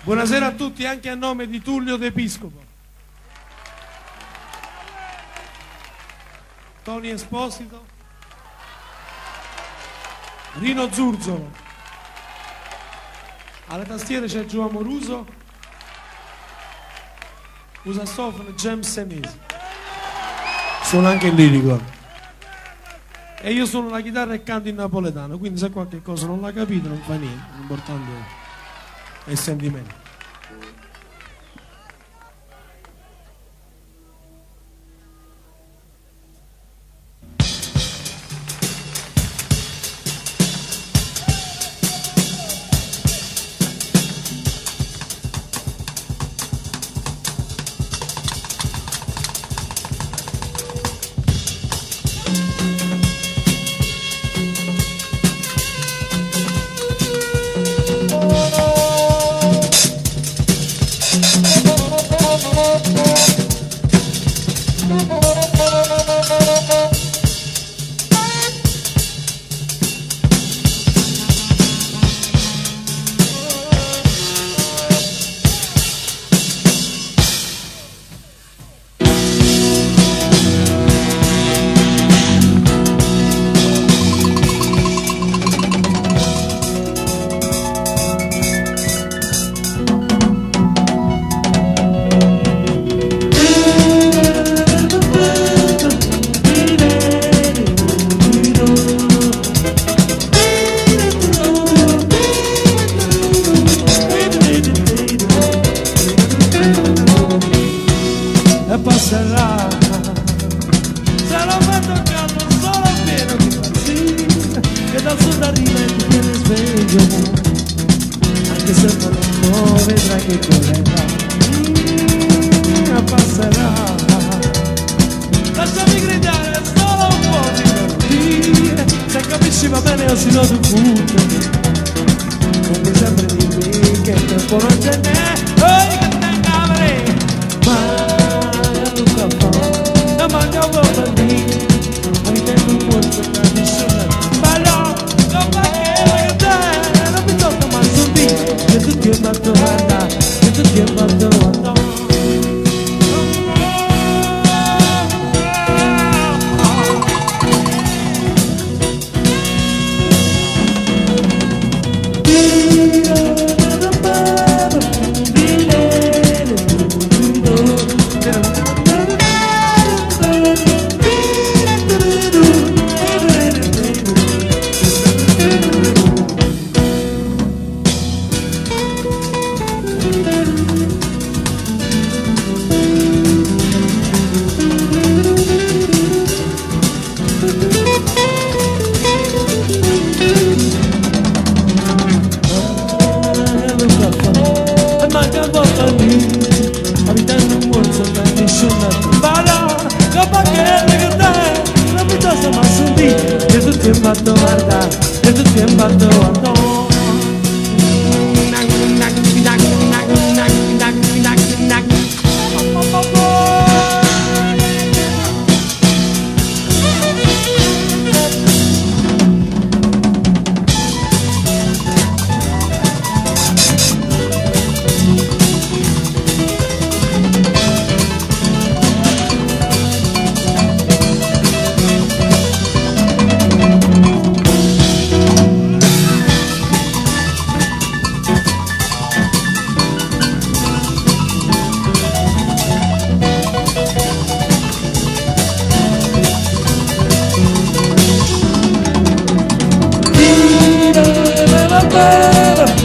Buonasera a tutti, anche a nome di Tullio d'Episcopo, Toni Esposito, Rino Zurzolo, alle tastiere c'è Gio Amoruso, usa sassofono James Senesi, sono anche il lirico e io suono la chitarra e canto in napoletano, quindi se qualche cosa non la capite non fa niente, l'importante è il sentimento. Passerà, sarà un vento caldo, solo pieno di pazzie, che dal sud arriva e ti tiene sveglio, anche se non lento, vedrai che correrà. Passerà, lasciami gridare solo un po' di melodia, se capisci va bene o sinò futte, come sempre dimmi che il tempo non ce n'è, oi che tengo avrei, manco fernì, tengo un muorzo, capisci, non fa che vedè, non mi tocca mai sentire, che tu ti hai fatto guardare, che tu ti hai fatto guardare. Abitando un muorzo, capisci, non fa che vedè, non mi tocca mai sentire, che tu ti hai fatto guardare, che tu ti hai fatto guardare. Better.